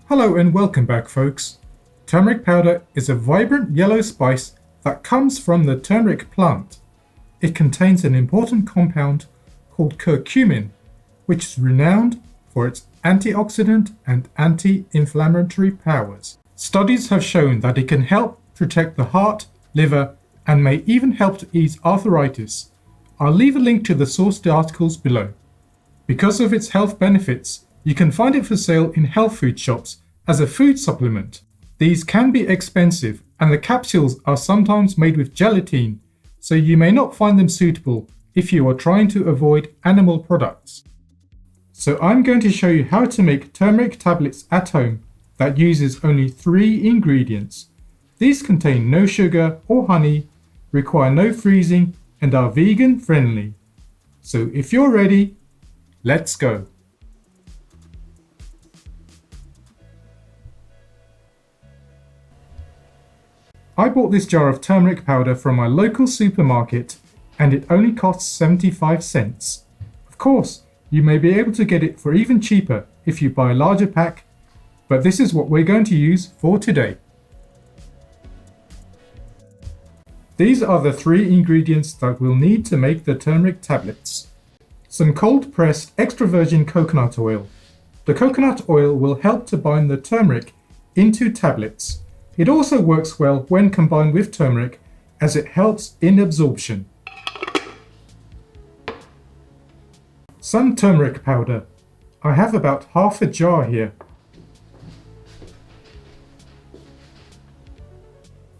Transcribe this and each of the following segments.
Hello and welcome back, folks. Turmeric powder is a vibrant yellow spice that comes from the turmeric plant. It contains an important compound called curcumin, which is renowned for its antioxidant and anti-inflammatory powers. Studies have shown that it can help protect the heart, liver, and may even help to ease arthritis. I'll leave a link to the sourced articles below. Because of its health benefits, you can find it for sale in health food shops as a food supplement. These can be expensive, and the capsules are sometimes made with gelatin, so you may not find them suitable if you are trying to avoid animal products. So I'm going to show you how to make turmeric tablets at home that uses only 3 ingredients. These contain no sugar or honey, require no freezing, and are vegan friendly. So if you're ready, let's go. I bought this jar of turmeric powder from my local supermarket and it only costs 75 cents. Of course, you may be able to get it for even cheaper if you buy a larger pack, but this is what we're going to use for today. These are the 3 ingredients that we'll need to make the turmeric tablets. Some cold pressed extra virgin coconut oil. The coconut oil will help to bind the turmeric into tablets. It also works well when combined with turmeric as it helps in absorption. Some turmeric powder. I have about half a jar here.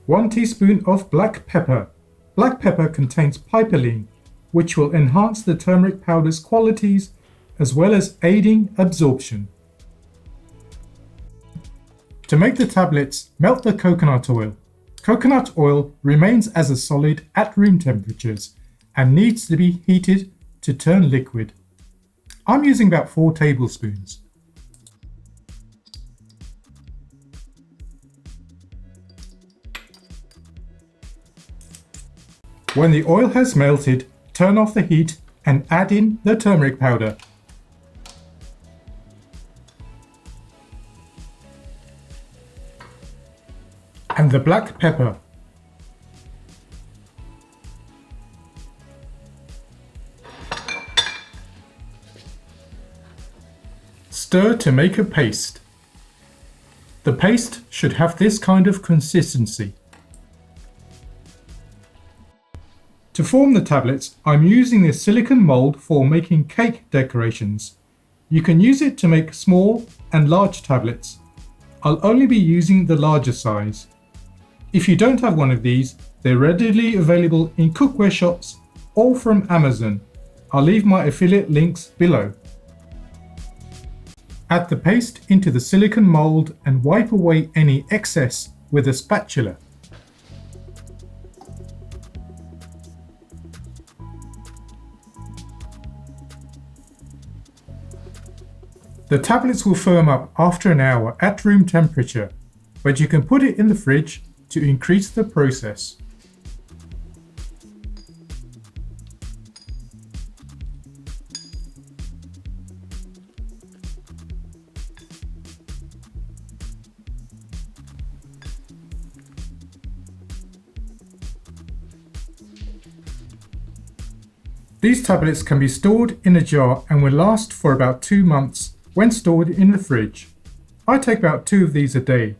1 teaspoon of black pepper. Black pepper contains piperine, which will enhance the turmeric powder's qualities as well as aiding absorption. To make the tablets, melt the coconut oil. Coconut oil remains as a solid at room temperatures and needs to be heated to turn liquid. I'm using about 4 tablespoons. When the oil has melted, turn off the heat and add in the turmeric powder. And the black pepper. Stir to make a paste. The paste should have this kind of consistency. To form the tablets, I'm using this silicone mold for making cake decorations. You can use it to make small and large tablets. I'll only be using the larger size. If you don't have one of these, they're readily available in cookware shops or from Amazon. I'll leave my affiliate links below. Add the paste into the silicone mold and wipe away any excess with a spatula. The tablets will firm up after an hour at room temperature, but you can put it in the fridge to increase the process. These tablets can be stored in a jar and will last for about 2 months when stored in the fridge. I take about 2 of these a day,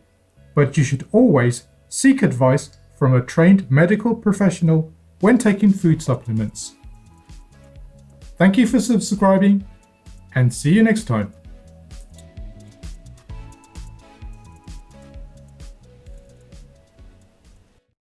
but you should always seek advice from a trained medical professional when taking food supplements. Thank you for subscribing and see you next time.